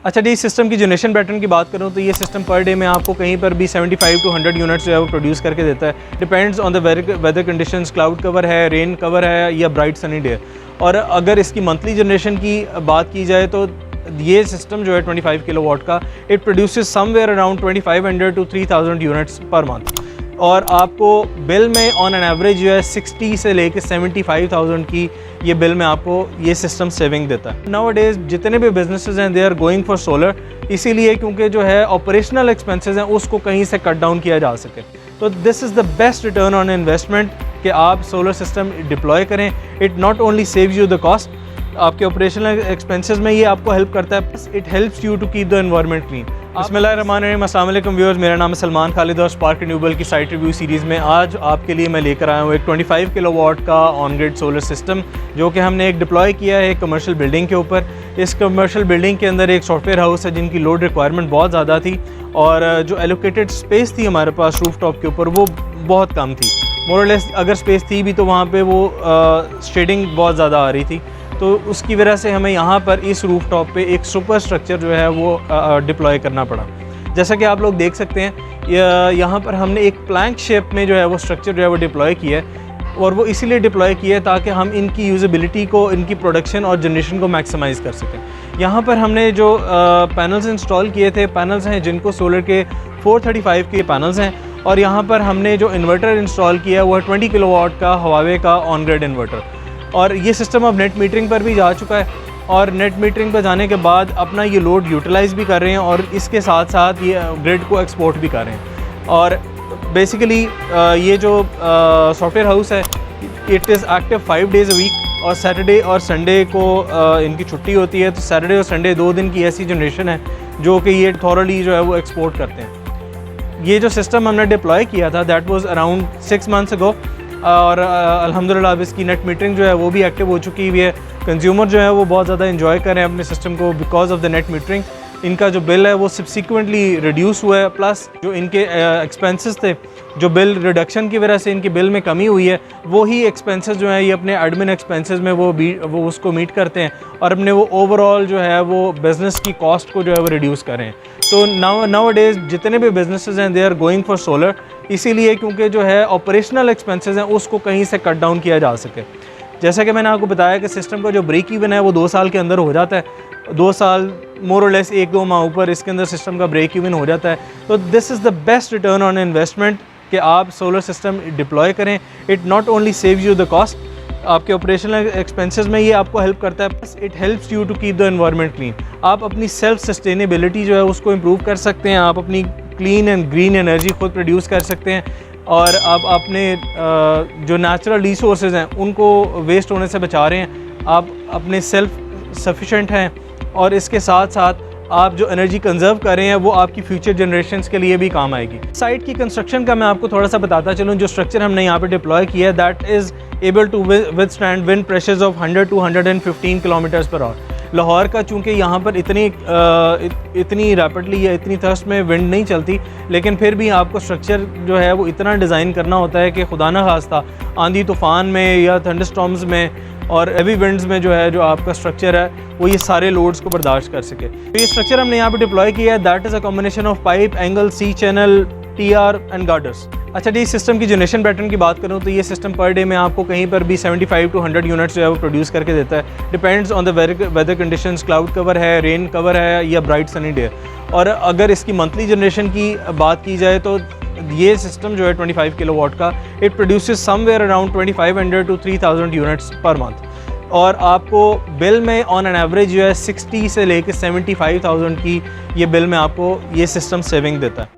अच्छा जी, इस सिस्टम की जनरेशन पैटर्न की बात करूँ तो ये सिस्टम पर डे में आपको कहीं पर भी 75 to 100 यूनिट्स जो है वो प्रोड्यूस करके देता है। Depends on the weather conditions, cloud cover है, रेन कवर है या ब्राइट सनी डे। और अगर इसकी मंथली जनरेशन की बात की जाए तो ये सिस्टम जो है 25 किलोवाट का, it produces somewhere around 2500 to 3000 units per month. और आपको बिल में ऑन एन एवरेज जो है 60 से लेकर 75,000 की ये बिल में आपको ये सिस्टम सेविंग देता है। नाउ डेज जितने भी बिजनेसेस हैं they are going for solar, इसीलिए क्योंकि जो है ऑपरेशनल एक्सपेंसेस हैं उसको कहीं से कट डाउन किया जा सके। तो this is the best return on investment कि आप सोलर सिस्टम डिप्लॉय करें। It not only saves you the cost, आपके ऑपरेशनल एक्सपेंसेस में ये आपको हेल्प करता है, it helps you to keep the environment clean. बिस्मिल्लाहिर्रहमानिर्रहीम, अस्सलाम वालेकुम व्यूअर्स, मेरा नाम है सलमान खालिद और स्पार्क रिन्यूएबल की साइट रिव्यू सीरीज़ में आज आपके लिए मैं लेकर आया हूँ एक 25 किलोवाट का ऑन ग्रिड सोलर सिस्टम, जो कि हमने एक डिप्लॉय किया है एक कमर्शियल बिल्डिंग के ऊपर। इस कमर्शियल बिल्डिंग के अंदर एक सॉफ्टवेयर हाउस है जिनकी लोड रिक्वायरमेंट बहुत ज़्यादा थी और जो एलोकेटेड स्पेस थी हमारे पास रूफ टॉप के ऊपर वो बहुत कम थी। मोर और लेस अगर स्पेस थी भी तो वहाँ पर वो शेडिंग बहुत ज़्यादा आ रही थी, तो उसकी वजह से हमें यहाँ पर इस रूफ टॉप पर एक सुपर स्ट्रक्चर जो है वो डिप्लॉय करना पड़ा। जैसा कि आप लोग देख सकते हैं यहाँ पर हमने एक प्लैंक शेप में जो है वो स्ट्रक्चर जो है वो डिप्लॉय किया है, और वो इसीलिए डिप्लॉय किया है ताकि हम इनकी यूजेबिलिटी को, इनकी प्रोडक्शन और जनरेशन को मैक्सिमाइज़ कर सकें। यहाँ पर हमने जो पैनल्स इंस्टॉल किए थे, पैनल्स हैं जिनको सोलर के 435 के पैनल्स हैं, और यहाँ पर हमने जो इन्वर्टर इंस्टॉल किया है वो है 20 किलोवाट का हवावे का ऑन ग्रिड इन्वर्टर। और ये सिस्टम अब नेट मीटरिंग पर भी जा चुका है और नेट मीटरिंग पर जाने के बाद अपना ये लोड यूटिलाइज़ भी कर रहे हैं और इसके साथ साथ ये ग्रिड को एक्सपोर्ट भी कर रहे हैं। और बेसिकली ये जो सॉफ्टवेयर हाउस है it is active 5 days a week, और सैटरडे और संडे को इनकी छुट्टी होती है। तो सैटरडे और संडे 2 दिन की ऐसी जनरेशन है जो कि ये थॉरली जो है वो एक्सपोर्ट करते हैं। ये जो सिस्टम हमने डिप्लॉय किया था दैट वाज अराउंड 6 months अगो, और अल्हम्दुलिल्लाह अब इसकी नेट मीटरिंग जो है वो भी एक्टिव हो चुकी हुई है। कंज्यूमर जो है वो बहुत ज़्यादा एंजॉय कर रहे हैं अपने सिस्टम को because of the net metering. इनका जो बिल है वो सब्सिक्वेंटली रिड्यूस हुआ है, प्लस जो इनके एक्सपेंसेस थे, जो बिल रिडक्शन की वजह से इनकी बिल में कमी हुई है, वो ही एक्सपेंसेस जो है ये अपने एडमिन एक्सपेंसेस में वो उसको मीट करते हैं और अपने वो ओवरऑल जो है वो बिज़नेस की कॉस्ट को जो है वो रिड्यूस कर रहे हैं। तो नाउ डेज जितने भी बिजनेसेस हैं they are going for solar, इसीलिए क्योंकि जो है ऑपरेशनल एक्सपेंसेस हैं उसको कहीं से कट डाउन किया जा सके। जैसा कि मैंने आपको बताया कि सिस्टम का जो ब्रेक इवन है वो 2 साल के अंदर हो जाता है, 2 साल मोर और लेस 1-2 माह ऊपर इसके अंदर सिस्टम का ब्रेक इवन हो जाता है। तो this is the best return on investment कि आप सोलर सिस्टम डिप्लॉय करें। It not only saves you the cost, आपके ऑपरेशनल एक्सपेंसेस में ये आपको हेल्प करता है, plus it helps you to keep the environment clean. आप अपनी सेल्फ सस्टेनेबिलिटी जो है उसको इम्प्रूव कर सकते हैं, आप अपनी क्लीन एंड ग्रीन एनर्जी खुद प्रोड्यूस कर सकते हैं, और आप अपने जो नेचुरल रिसोर्सेज हैं उनको वेस्ट होने से बचा रहे हैं। आप अपने सेल्फ सफिशेंट हैं और इसके साथ साथ आप जो एनर्जी कंजर्व कर रहे हैं वो आपकी फ्यूचर जनरेशंस के लिए भी काम आएगी। साइट की कंस्ट्रक्शन का मैं आपको थोड़ा सा बताता चलूँ। जो स्ट्रक्चर हमने यहाँ पे डिप्लॉय किया है that is able to withstand wind pressures of 100 to 115 kilometres per hour. Lahore का चूँकि यहाँ पर इतनी रैपिडली या इतनी थर्स्ट में विंड नहीं चलती, लेकिन फिर भी आपको स्ट्रक्चर जो है वो इतना डिज़ाइन करना होता है कि खुदा न खास्ता आंधी तूफ़ान में या थंडरस्टॉर्म्स में और हेवी विंड्स में जो है जो आपका स्ट्रक्चर है वो ये सारे लोड्स को बर्दाश्त कर सके। तो ये स्ट्रक्चर हमने यहाँ पे डिप्लॉय किया है that is a combination of pipe, angle, C channel, TR and girders. अच्छा जी, इस सिस्टम की जनरेशन पैटर्न की बात करूँ तो ये सिस्टम पर डे में आपको कहीं पर भी 75 to 100 यूनिट्स जो है वो प्रोड्यूस करके देता है। Depends on the weather conditions, cloud cover है, रेन कवर है या ब्राइट सनी डे। और अगर इसकी मंथली जनरेशन की बात की जाए तो ये सिस्टम जो है 25 किलोवाट का, it produces somewhere around 2500 to 3000 units per month. और आपको बिल में ऑन एन एवरेज जो है 60 से लेकर 75,000 की ये बिल में आपको ये सिस्टम सेविंग देता है।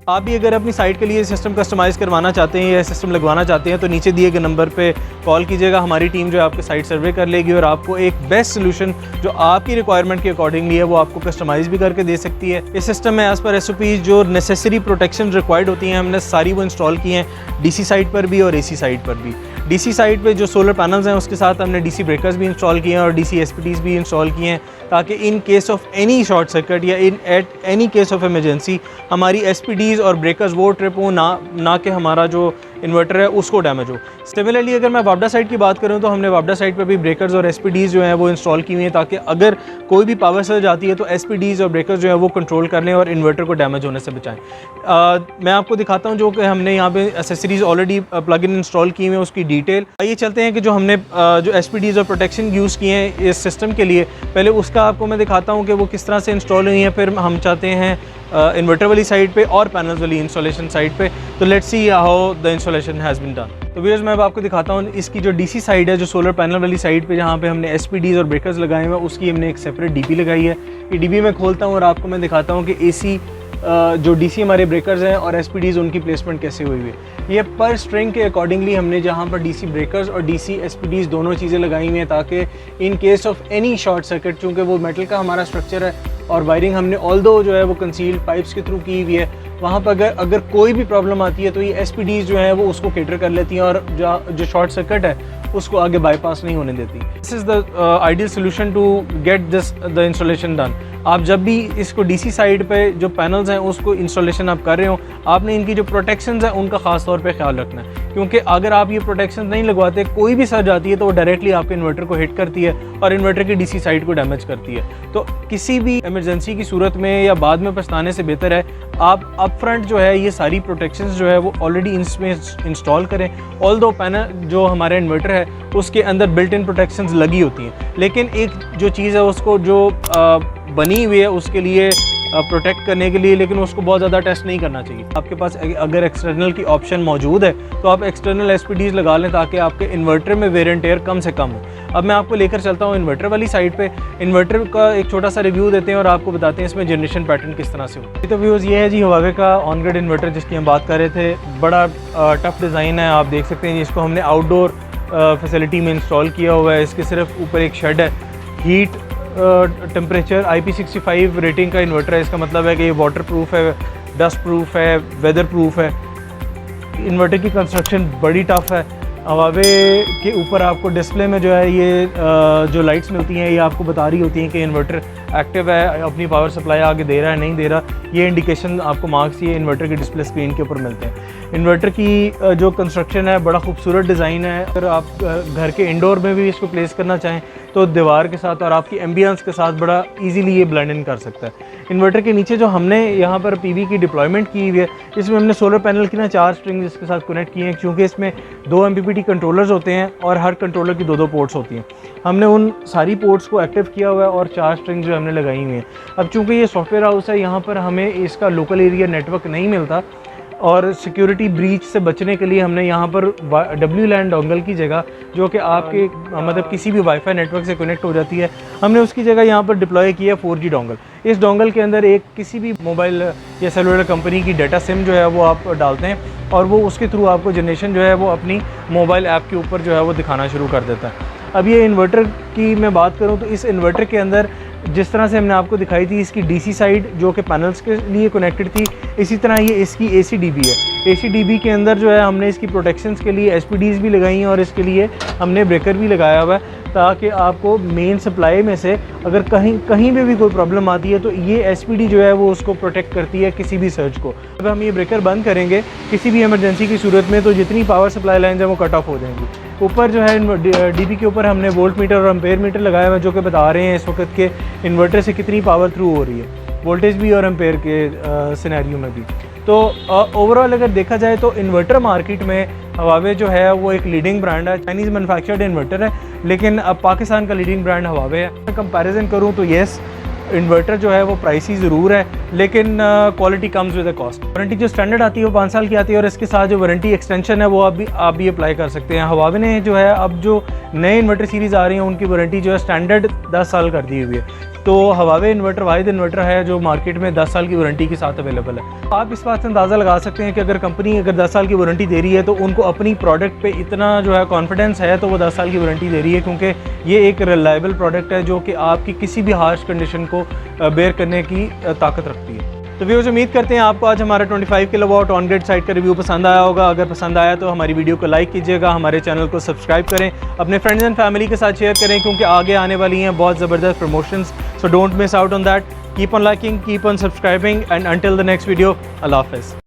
आप भी अगर अपनी साइट के लिए सिस्टम कस्टमाइज़ करवाना चाहते हैं या सिस्टम लगवाना चाहते हैं तो नीचे दिए गए नंबर पे कॉल कीजिएगा। हमारी टीम जो है आपके साइट सर्वे कर लेगी और आपको एक बेस्ट सोल्यूशन जो आपकी रिक्वायरमेंट के अकॉर्डिंगली है वो आपको कस्टमाइज़ भी करके दे सकती है। इस सिस्टम में एज़ पर SOP जो नेसेसरी प्रोटेक्शन रिक्वायर्ड होती हैं हमने सारी वो इंस्टॉल की हैं, DC साइट पर भी और AC साइट पर भी। डीसी साइड पे जो सोलर पैनल्स हैं उसके साथ हमने डीसी ब्रेकर्स भी इंस्टॉल किए हैं और डीसी एसपीडीज भी इंस्टॉल किए हैं, ताकि in case of any short circuit या in at any case of emergency हमारी एसपीडीज और ब्रेकर्स वो ट्रिप हो ना कि हमारा जो इन्वर्टर है उसको डैमेज हो। सिमिलरली अगर मैं वापडा साइड की बात करूं तो हमने वापडा साइड पे भी ब्रेकर्स और एसपीडीज जो हैं वो इंस्टॉल की हुई हैं, ताकि अगर कोई भी पावर सर्ज आती है तो एसपीडीज और ब्रेकर्स जो है वो कंट्रोल कर लें और इन्वर्टर को डैमेज होने से बचाएं। मैं आपको दिखाता हूं जो कि हमने यहाँ पे accessories already plug in install की हुई हैं उसकी डिटेल। आइए चलते हैं कि जो हमने जो एसपीडीज और प्रोटेक्शन यूज़ किए हैं इस सिस्टम के लिए, पहले उसका आपको मैं दिखाता हूँ कि वो किस तरह से इंस्टॉल हुई हैं, फिर हम चाहते हैं इन्वर्टर वाली साइड पे और पैनल्स वाली इंस्टॉलेशन साइड पे। तो let's see how the installation has been done. तो व्यूअर्स मैं अब आपको दिखाता हूँ इसकी जो डीसी साइड है, जो सोलर पैनल वाली साइड पे जहाँ पे हमने एसपीडीज और ब्रेकर्स लगाए हुए हैं, उसकी हमने एक सेपरेट डीपी लगाई है। ये डीपी मैं खोलता हूँ और आपको मैं दिखाता हूँ कि एसी जो डीसी हमारे ब्रेकर्स हैं और एसपीडीज उनकी प्लेसमेंट कैसे हुई है। ये पर स्ट्रिंग के अकॉर्डिंगली हमने जहाँ पर डीसी ब्रेकर्स और डीसी एसपीडीज दोनों चीज़ें लगाई हुई हैं, ताकि in case of any short circuit, चूँकि वो मेटल का हमारा स्ट्रक्चर है और वायरिंग हमने ऑल्दो जो है वो कंसील्ड पाइप्स के थ्रू की हुई है, वहाँ पर अगर कोई भी प्रॉब्लम आती है तो ये एसपीडीज जो हैं वो उसको कैटर कर लेती हैं और जो शॉर्ट सर्किट है उसको आगे बाईपास नहीं होने देती। This is the ideal solution to get this the installation done. आप जब भी इसको डीसी साइड पे जो पैनल्स हैं उसको इंस्टॉलेशन आप कर रहे हो, आपने इनकी जो प्रोटेक्शंस हैं उनका ख़ास तौर पे ख्याल रखना है, क्योंकि अगर आप ये प्रोटेक्शन नहीं लगवाते, कोई भी सर्ज आती है तो वो डायरेक्टली आपके इन्वर्टर को हिट करती है और इन्वर्टर की डीसी साइड को डैमेज करती है। तो किसी भी इमरजेंसी की सूरत में या बाद में पछताने से बेहतर है आप अप फ्रंट जो है ये सारी प्रोटेक्शंस जो है वो ऑलरेडी इसमें इंस्टॉल करें। ऑल्दो पैनल जो हमारा इन्वर्टर है उसके अंदर बिल्ट इन प्रोटेक्शंस लगी होती हैं, लेकिन एक जो चीज़ है उसको जो बनी हुई है उसके लिए प्रोटेक्ट करने के लिए, लेकिन उसको बहुत ज़्यादा टेस्ट नहीं करना चाहिए। आपके पास अगर एक्सटर्नल की ऑप्शन मौजूद है तो आप एक्सटर्नल एसपीडीज लगा लें, ताकि आपके इन्वर्टर में वेयर एंड टेयर कम से कम हो। अब मैं आपको लेकर चलता हूँ इन्वर्टर वाली साइड पे। इन्वर्टर का एक छोटा सा रिव्यू देते हैं और आपको बताते हैं इसमें जनरेशन पैटर्न किस तरह से हो। तो व्यूज़ ये है जी हुआवे का ऑन ग्रिड इन्वर्टर जिसकी हम बात कर रहे थे। बड़ा टफ डिज़ाइन है, आप देख सकते हैं इसको हमने आउटडोर फैसिलिटी में इंस्टॉल किया हुआ है। इसके सिर्फ ऊपर एक शेड है। हीट टेम्परेचर IP65 रेटिंग का इन्वर्टर है, इसका मतलब है कि ये वाटर प्रूफ है, डस्ट प्रूफ है, वेदर प्रूफ है। इन्वर्टर की कंस्ट्रक्शन बड़ी टफ़ है। हवावे के ऊपर आपको डिस्प्ले में जो है ये जो लाइट्स मिलती हैं ये आपको बता रही होती हैं कि इन्वर्टर एक्टिव है, अपनी पावर सप्लाई आगे दे रहा है नहीं दे रहा। ये इंडिकेशन आपको मार्क्स ये इन्वर्टर की डिस्प्ले स्क्रीन के ऊपर मिलते हैं। इन्वर्टर की जो कंस्ट्रक्शन है बड़ा खूबसूरत डिज़ाइन है। अगर आप घर के इंडोर में भी इसको प्लेस करना चाहें तो दीवार के साथ और आपकी एम्बियंस के साथ बड़ा इजीली ये ब्लेंड इन कर सकता है। इन्वर्टर के नीचे जो हमने यहाँ पर पीवी की डिप्लॉयमेंट की हुई है, इसमें हमने सोलर पैनल की 4 स्ट्रिंग्स इसके साथ कनेक्ट किए हैं, क्योंकि इसमें 2 MPPT कंट्रोलर्स होते हैं और हर कंट्रोलर की 2 पोर्ट्स होती हैं। हमने उन सारी पोर्ट्स को एक्टिव किया हुआ है और 4 स्ट्रिंग्स जो हमने लगाई हुई हैं। अब चूँकि ये सॉफ्टवेयर हाउस है, यहाँ पर हमें इसका लोकल एरिया नेटवर्क नहीं मिलता और सिक्योरिटी ब्रीच से बचने के लिए हमने यहाँ पर WLAN डोंगल की जगह, जो कि आपके मतलब किसी भी वाईफाई नेटवर्क से कनेक्ट हो जाती है, हमने उसकी जगह यहाँ पर डिप्लॉय किया 4G डोंगल। इस डोंगल के अंदर एक किसी भी मोबाइल या सेलुलर कंपनी की डाटा सिम जो है वो आप डालते हैं और वो उसके थ्रू आपको जनरेशन जो है वो अपनी मोबाइल ऐप के ऊपर जो है वो दिखाना शुरू कर देता है। अब ये इन्वर्टर की मैं बात करूँ तो इस इन्वर्टर के अंदर जिस तरह से हमने आपको दिखाई थी इसकी डीसी साइड जो कि पैनल्स के लिए कनेक्टेड थी, इसी तरह ये इसकी AC DB है। AC DB के अंदर जो है हमने इसकी प्रोटेक्शंस के लिए एसपीडीज भी लगाई हैं और इसके लिए हमने ब्रेकर भी लगाया हुआ है, ताकि आपको मेन सप्लाई में से अगर कहीं पे भी कोई प्रॉब्लम आती है तो ये एसपीडी जो है वो उसको प्रोटेक्ट करती है किसी भी सर्ज को। जब हम ये ब्रेकर बंद करेंगे किसी भी इमरजेंसी की सूरत में तो जितनी पावर सप्लाई लाइन है वो कट ऑफ हो जाएंगी। ऊपर जो है डीबी के ऊपर हमने वोल्ट मीटर और एम्पेयर मीटर लगाया हुआ है, जो कि बता रहे हैं इस वक्त के इन्वर्टर से कितनी पावर थ्रू हो रही है, वोल्टेज भी और एम्पेयर के सिनेरियो में भी। तो ओवरऑल अगर देखा जाए तो इन्वर्टर मार्केट में हवावे जो है वो एक लीडिंग ब्रांड है। चाइनीज़ मैन्युफैक्चर्ड इन्वर्टर है, लेकिन अब पाकिस्तान का लीडिंग ब्रांड हवावे है। कंपैरिजन करूँ तो येस इन्वर्टर जो है वो प्राइसी ज़रूर है, लेकिन quality comes with a cost. Warranty जो स्टैंडर्ड आती है वो 5 साल की आती है और इसके साथ जो वारंटी एक्सटेंशन है वो आप भी अप्लाई कर सकते हैं। हवावे ने जो है अब जो नए इन्वर्टर सीरीज़ आ रही हैं उनकी वारंटी जो है स्टैंडर्ड 10 साल कर दी हुई है। तो हवावे इन्वर्टर वाहिद इन्वर्टर है जो मार्केट में 10 साल की वारंटी के साथ अवेलेबल है। आप इस बात से अंदाज़ा लगा सकते हैं कि अगर कंपनी 10 साल की वारंटी दे रही है तो उनको अपनी प्रोडक्ट पे इतना जो है कॉन्फिडेंस है, तो वो 10 साल की वारंटी दे रही है, क्योंकि ये एक रिलायबल प्रोडक्ट है जो कि आपकी किसी भी हार्श कंडीशन को बेयर करने की ताकत रखती है। तो व्यूअर्स उम्मीद करते हैं आपको आज हमारा 25 किलोवाट ऑन ग्रिड साइट का रिव्यू पसंद आया होगा। अगर पसंद आया तो हमारी वीडियो को लाइक कीजिएगा, हमारे चैनल को सब्सक्राइब करें, अपने फ्रेंड्स एंड फैमिली के साथ शेयर करें क्योंकि आगे आने वाली हैं बहुत ज़बरदस्त promotions. So don't miss out on that. Keep on liking, keep on subscribing and until the next video, अल्लाह हाफ़िज़।